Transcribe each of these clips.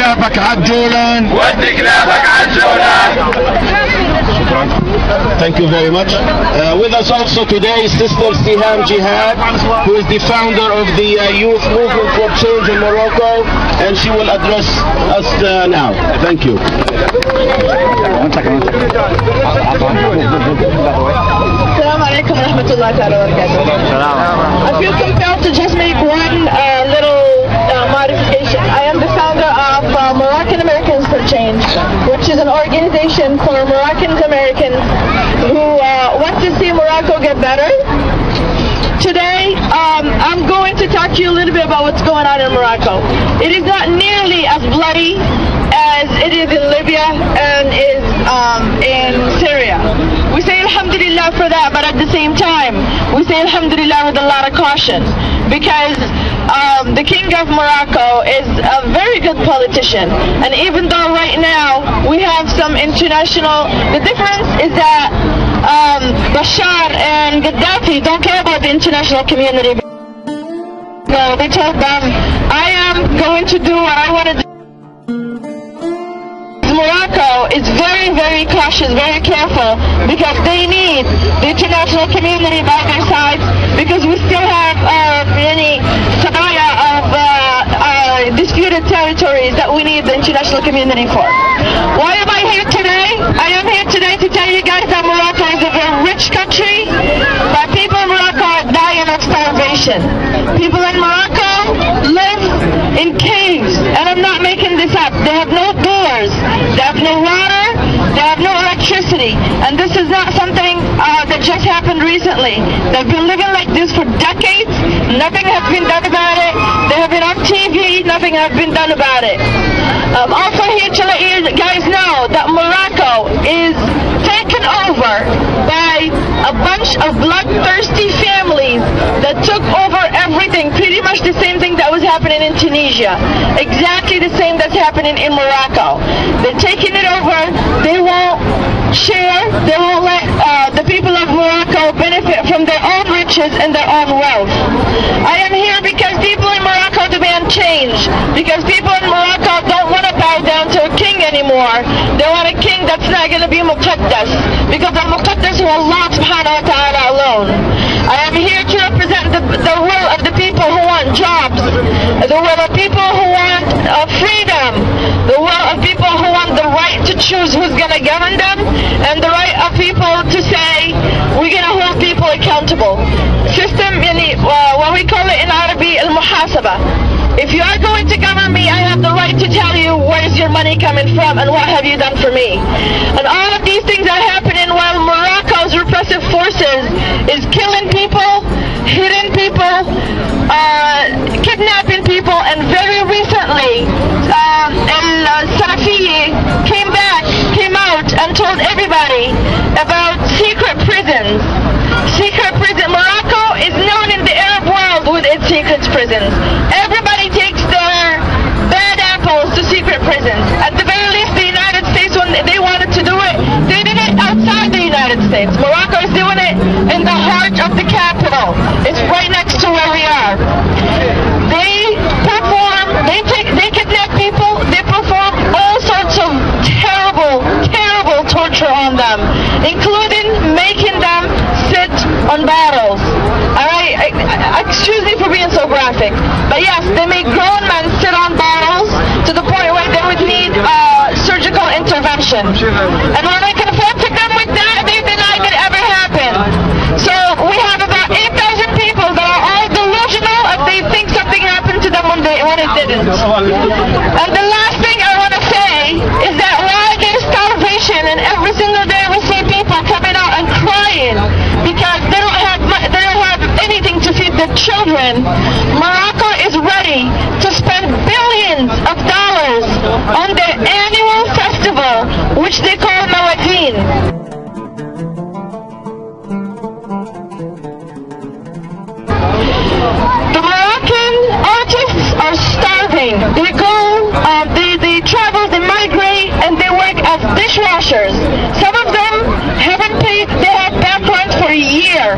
كلابك عالجولان. ودي كلابك عالجولان. Thank you very much. With us also today is Sister Siham Jihad, who is the founder of the Youth Movement for Change in Morocco, and she will address us now. Thank you. Assalamu alaikum wa rahmatullahi wa barakatuh. I feel compelled to just make one little modification. I am the founder of Moroccan-Americans for Change, which is an organization for Moroccan-Americans who want to see Morocco get better. Today, I'm going to talk to you a little bit about what's going on in Morocco. It is not nearly as bloody as it is in Libya and is in Syria. We say alhamdulillah for that, but at the same time, we say alhamdulillah with a lot of caution, because the king of Morocco is a very good politician, and even though right now we have some international, the difference is that Bashar and Gaddafi don't care about the international community. No, they told them, I am going to do what I want to do. Morocco is very, very cautious, very careful, because they need the international community by their side, because we still have many sabaya of disputed territories that we need the international community for. Why am I here today? I am here today to tell you guys that Morocco is a very rich country, but people in Morocco are dying of starvation. People in Morocco live in caves, and I'm not making this up. They have no doors, they have no water, they have no electricity, and this is not something that just happened recently. They've been living like this for decades. Nothing has been done about it. They have been on TV, nothing has been done about it. Also here to let you guys know that Morocco is taken over by a bunch of bloodthirsty families that took over everything, pretty much the same thing that was happening in Tunisia, exactly the same that's happening in Morocco. They're taking it over, they won't share, they won't let the people of Morocco benefit from their own riches and their own wealth. I am here because people in Morocco demand change, because people in Morocco don't want to bow down to a king anymore. They want a king that's not going to be muqaddas, because the muqaddas are Allah subhanahu wa ta'ala alone. I am here to represent the will of the people who want jobs, the will of people who want freedom, the will of people who want the right to choose who's going to govern them, and the right of people to say, we're going to hold people accountable. System, what we call it in Arabic, al-muhasaba. If you are going to govern me, I have the right to tell you where's your money coming from and what have you done for me. And all of these things are happening while Morocco's repressive forces is killing people, hitting people, kidnapping people, and very recently, Al-Salafiyi came out and told everybody about secret prisons. Morocco is known in the Arab world with its secret prisons. Everybody takes their bad apples to secret prisons. At the very least, the United States, when they wanted to do it, they did it outside the United States. Morocco is doing it in the heart of the capital. It's right next to where we are. They kidnap people, they perform all sorts of terrible torture on them, including making them sit on barrels. Alright, excuse me for being so graphic, but yes, they make grown men sit on barrels to the point where they would need surgical intervention. And when I confronted them with that, they denied it ever happened. So we have about 8,000 people that are all delusional if they think something happened to them when it didn't. And the last thing I want to say is that while there's starvation and every single day we see people coming out and crying because they don't have anything to feed their children, Morocco is ready to spend billions of dollars on their annual festival, which they call Mawazin. The Moroccan artists are starving. They go, they travel, they migrate, and they work as dishwashers. Some of them haven't paid, they have back rent for a year.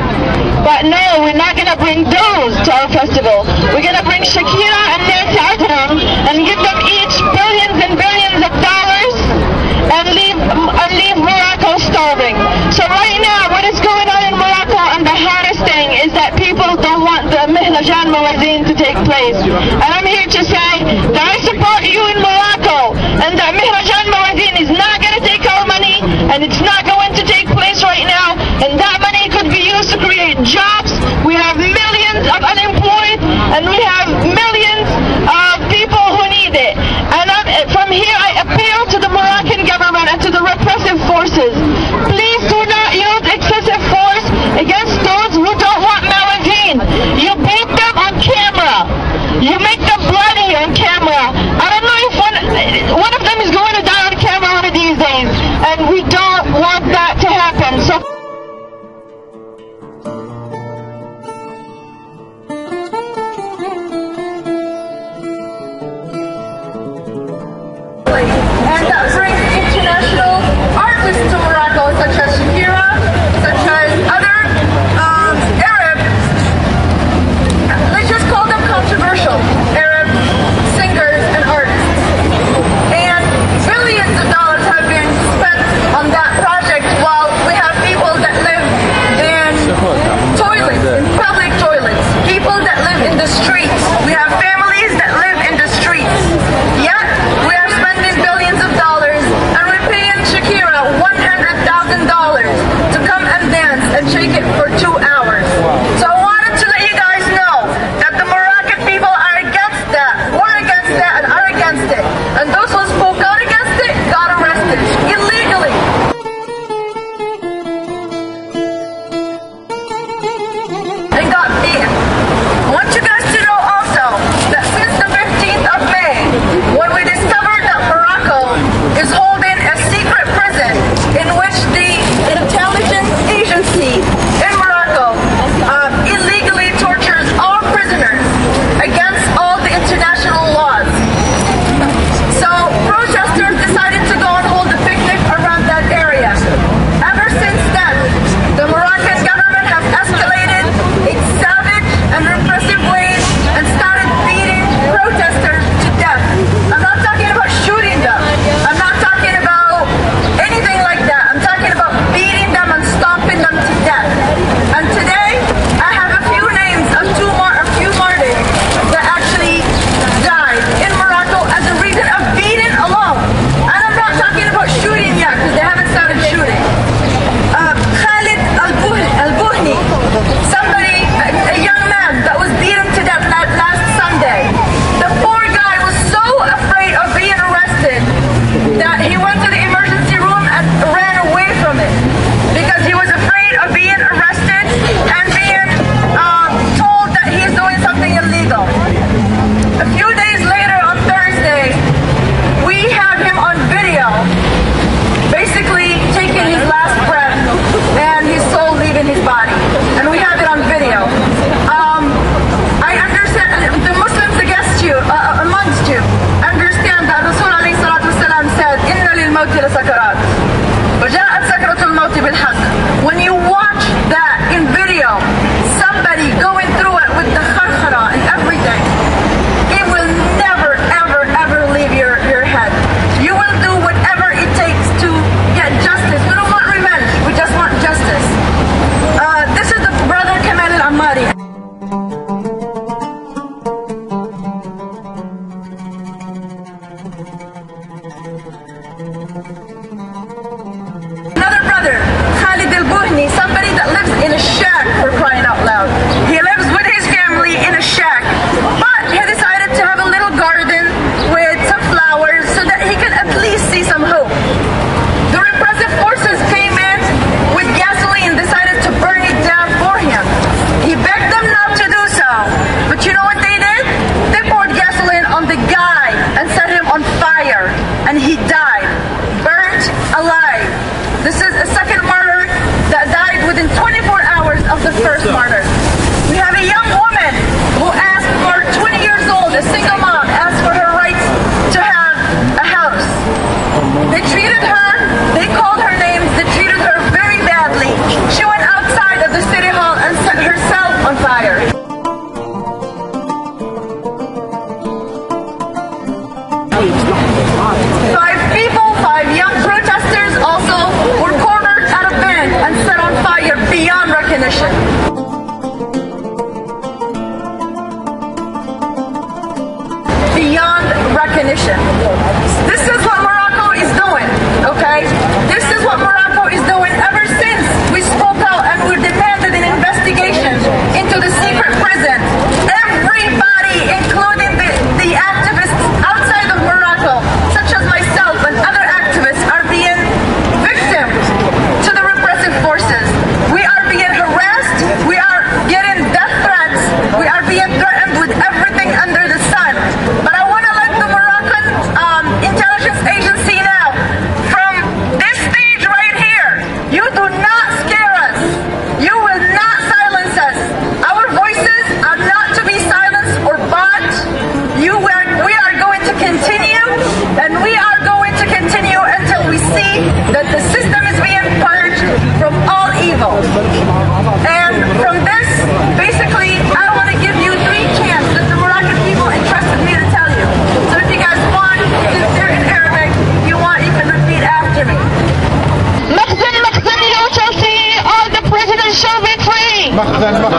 But no, we're not going to bring those to our festival. We're going to bring Shakira and Nancy Adram and give them each billions Mahrajan Mawazin to take place. And I'm here to say that I support you in Morocco, and that Mahrajan Mawazin is not going to take our money, and it's not going to take place right now, and that money could be used to create jobs. We have millions of unemployed, and we have millions of people who need it. And from here I appeal to the Moroccan government and to the repressive forces. Please do not use excessive force against those who don't want Mawazin. You beat them on camera. You make them bloody on camera. I don't know if one of them is going to die on camera one of these days, and we don't want that to happen. So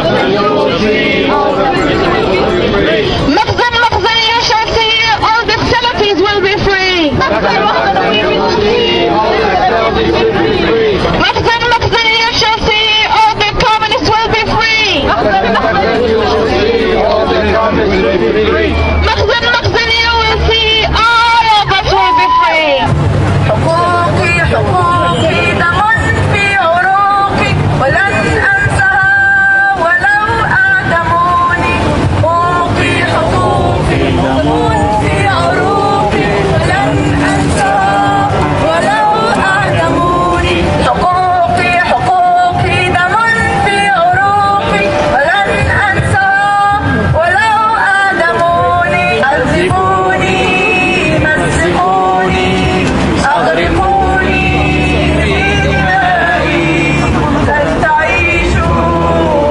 you shall see all the Salafis will be free. You shall see all the communists will be free. You will see all of us will be free. حقوقي حقوقي دم في عروقي ولن أنساها ولو أعدموني. حقوقي حقوقي دم في عروقي ولن أنساها ولو أعدموني. حقوقي حقوقي دم في عروقي ولن أنساها ولو أعدموني. عذبوني مزقوني أغرقوني في دمائي لن تعيشوا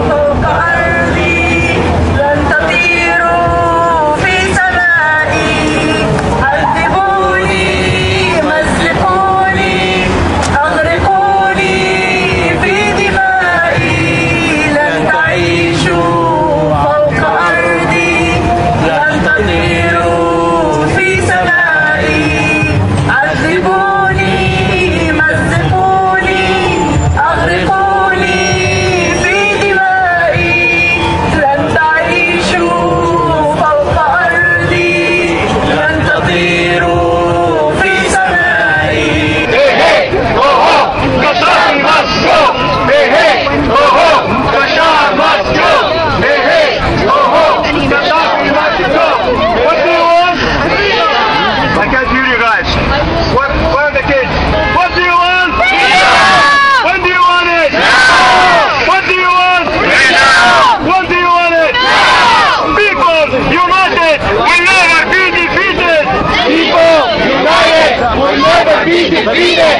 فوق أرضي لن تطيروا في سمائي. عذبوني مزقوني أغرقوني في دمائي لن تعيشوا فوق أرضي لن تطيروا في سمائي. عذبوني مزقوني أغرقوني في دمائي لن تعيشوا فوق أرضي لن تطيروا في سمائي. What do you want? I can't hear you guys. Where are the kids? What do you want? When do you want it? What do you want? When do you want it? People united will never be defeated. People united will never be defeated.